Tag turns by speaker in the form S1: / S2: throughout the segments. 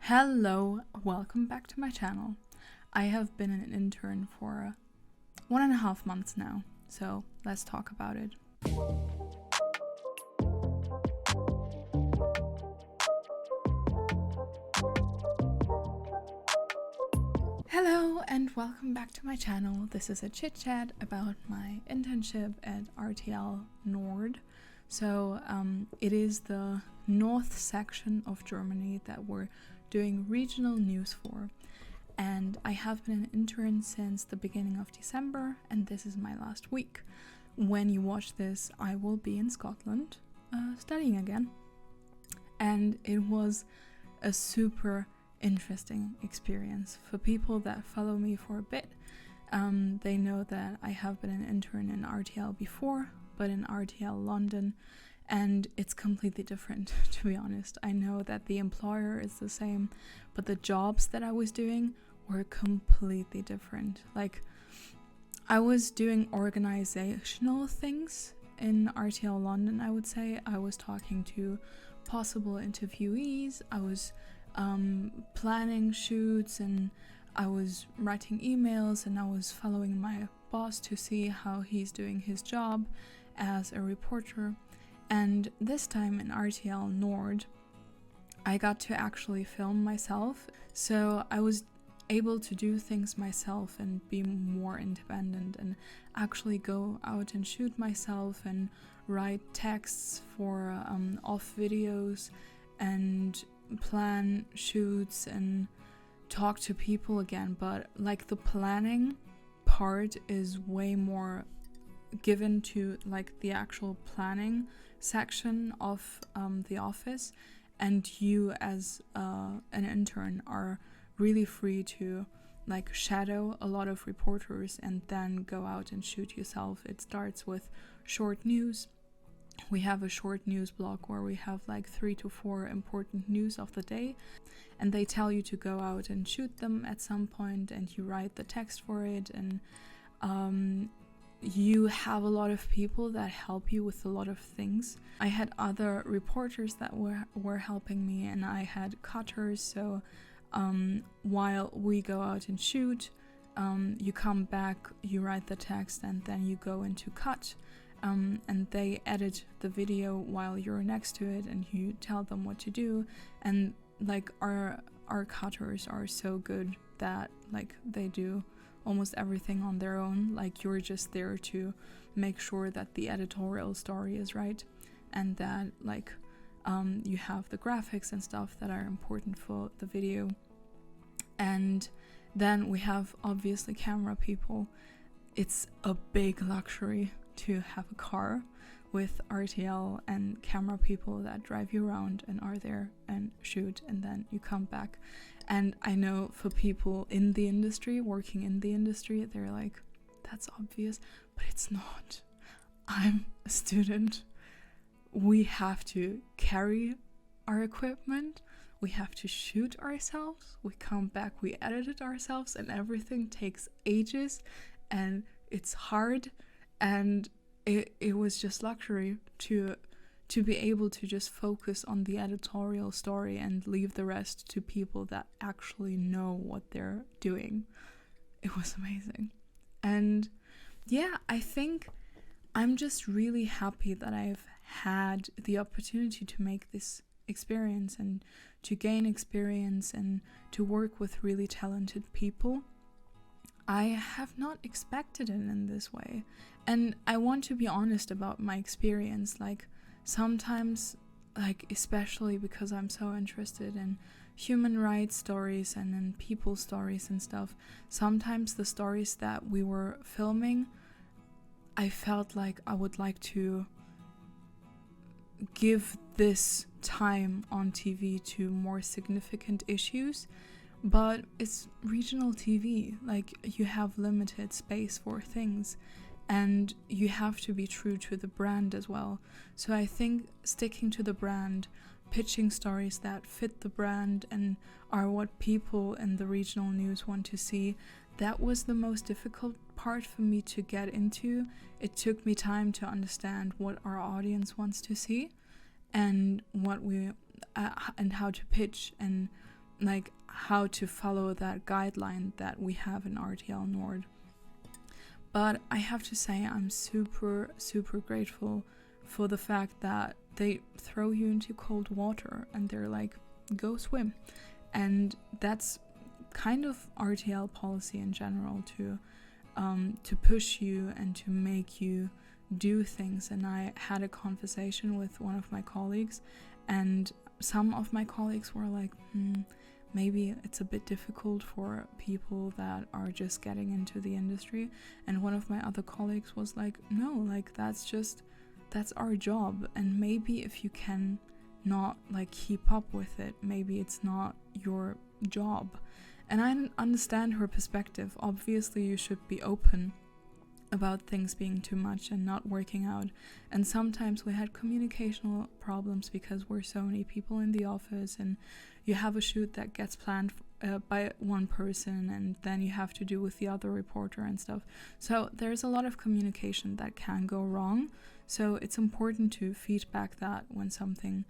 S1: Hello, welcome back to my channel. I have been an intern for 1.5 months now, so let's talk about it. Hello and welcome back to my channel. This is a chit chat about my internship at RTLNord. So it is the north section of Germany that we're doing regional news for. And I have been an intern since the beginning of December, and this is my last week. When you watch this, I will be in Scotland studying again. And it was a super interesting experience. For people that follow me for a bit, they know that I have been an intern in RTL before, but in RTL London, and it's completely different, to be honest. I know that the employer is the same, but the jobs that I was doing were completely different. Like, I was doing organizational things in RTL London, I would say. I was talking to possible interviewees, I was planning shoots, and I was writing emails, and I was following my boss to see how he's doing his job as a reporter. And this time in RTLNord, I got to actually film myself, so I was able to do things myself and be more independent and actually go out and shoot myself and write texts for off videos and plan shoots and talk to people again. But like, the planning part is way more given to like the actual planning section of the office, and you as an intern are really free to like shadow a lot of reporters and then go out and shoot yourself. It starts with short news. We have a short news block where we have like 3 to 4 important news of the day, and they tell you to go out and shoot them at some point, and you write the text for it, and you have a lot of people that help you with a lot of things. I had other reporters that were helping me, and I had cutters, so while we go out and shoot, you come back, you write the text, and then you go into cut, and they edit the video while you're next to it, and you tell them what to do. And like, our cutters are so good that like they do almost everything on their own. Like, you're just there to make sure that the editorial story is right, and that like you have the graphics and stuff that are important for the video. And then we have obviously camera people. It's a big luxury to have a car with RTL and camera people that drive you around and are there and shoot, and then you come back. And I know for people in the industry, working in the industry, they're like, that's obvious, but it's not. I'm a student. We have to carry our equipment. We have to shoot ourselves. We come back, we edit it ourselves, and everything takes ages, and it's hard. And it was just luxury to be able to just focus on the editorial story and leave the rest to people that actually know what they're doing. It was amazing. And yeah, I think I'm just really happy that I've had the opportunity to make this experience and to gain experience and to work with really talented people. I have not expected it in this way. And I want to be honest about my experience. Like, sometimes, like, especially because I'm so interested in human rights stories and in people stories and stuff, sometimes the stories that we were filming, I felt like I would like to give this time on TV to more significant issues. But it's regional TV, like, you have limited space for things, and you have to be true to the brand as well. So I think sticking to the brand, pitching stories that fit the brand and are what people in the regional news want to see, that was the most difficult part for me to get into. It took me time to understand what our audience wants to see and what we and how to pitch and like how to follow that guideline that we have in RTLNord. But I have to say I'm super, super grateful for the fact that they throw you into cold water and they're like, go swim. And that's kind of RTL policy in general, to push you and to make you do things. And I had a conversation with one of my colleagues, and some of my colleagues were like, maybe it's a bit difficult for people that are just getting into the industry. And one of my other colleagues was like, no, like that's our job. And maybe if you can not like keep up with it, maybe it's not your job. And I understand her perspective. Obviously you should be open about things being too much and not working out. And sometimes we had communicational problems because we're so many people in the office, and you have a shoot that gets planned by one person and then you have to do with the other reporter and stuff. So there's a lot of communication that can go wrong. So it's important to feedback that when something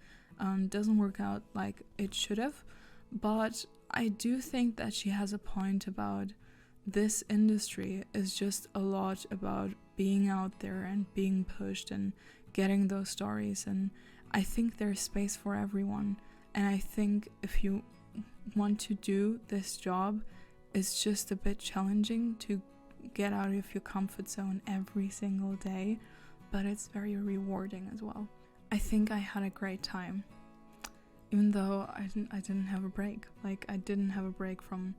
S1: doesn't work out like it should have. But I do think that she has a point about this industry is just a lot about being out there and being pushed and getting those stories. And I think there's space for everyone. And I think if you want to do this job, it's just a bit challenging to get out of your comfort zone every single day, but it's very rewarding as well. I think I had a great time, even though I didn't have a break. Like I didn't have a break from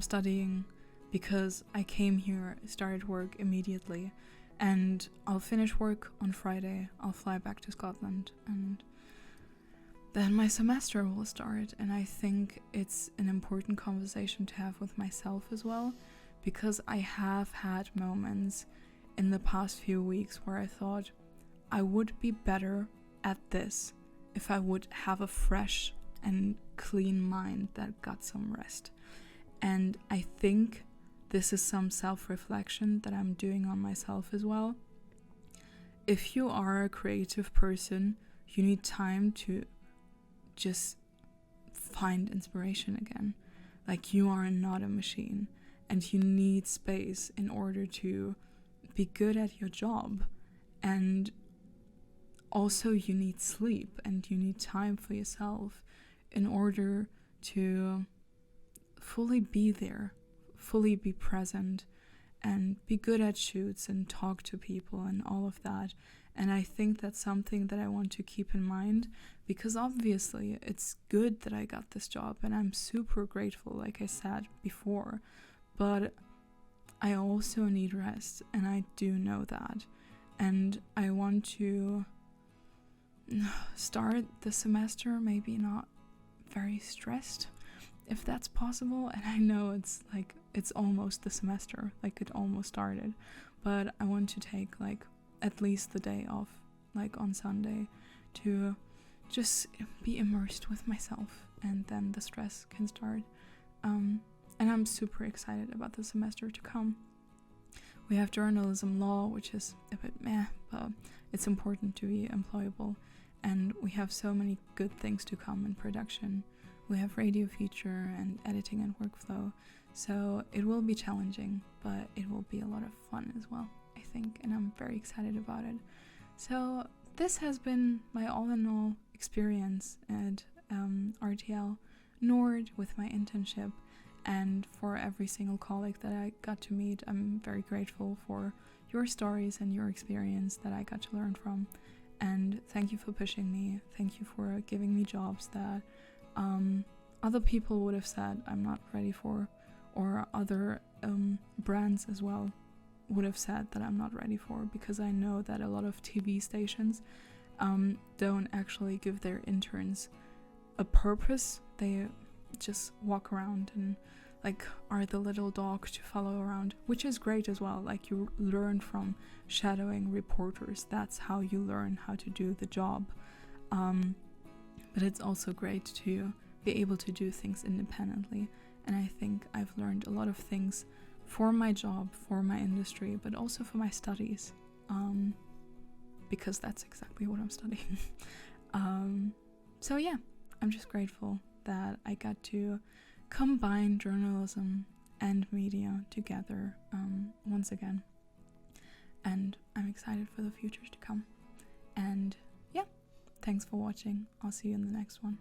S1: studying, because I came here, started work immediately, and I'll finish work on Friday. I'll fly back to Scotland, and then my semester will start. And I think it's an important conversation to have with myself as well, because I have had moments in the past few weeks where I thought I would be better at this if I would have a fresh and clean mind that got some rest. And I think this is some self-reflection that I'm doing on myself as well. If you are a creative person, you need time to just find inspiration again. Like you are not a machine, and you need space in order to be good at your job. And also you need sleep, and you need time for yourself in order to fully be there, fully be present, and be good at shoots and talk to people and all of that. And I think that's something that I want to keep in mind, because obviously it's good that I got this job and I'm super grateful, like I said before, but I also need rest, and I do know that. And I want to start the semester maybe not very stressed, if that's possible. And I know it's almost the semester, like it almost started, but I want to take like at least the day off, like on Sunday, to just be immersed with myself, and then the stress can start. And I'm super excited about the semester to come. We have journalism law, which is a bit meh, but it's important to be employable. And we have so many good things to come in production. We have radio feature and editing and workflow. So it will be challenging, but it will be a lot of fun as well, I think. And I'm very excited about it. So this has been my all-in-all experience at RTLNord with my internship. And for every single colleague that I got to meet, I'm very grateful for your stories and your experience that I got to learn from. And thank you for pushing me. Thank you for giving me jobs that other people would have said I'm not ready for, or other brands as well would have said that I'm not ready for, because I know that a lot of TV stations don't actually give their interns a purpose. They just walk around and like are the little dog to follow around, which is great as well. Like you learn from shadowing reporters. That's how you learn how to do the job. But it's also great to be able to do things independently. And I think I've learned a lot of things for my job, for my industry, but also for my studies, because that's exactly what I'm studying. So yeah, I'm just grateful that I got to combine journalism and media together once again. And I'm excited for the futures to come. And yeah, thanks for watching. I'll see you in the next one.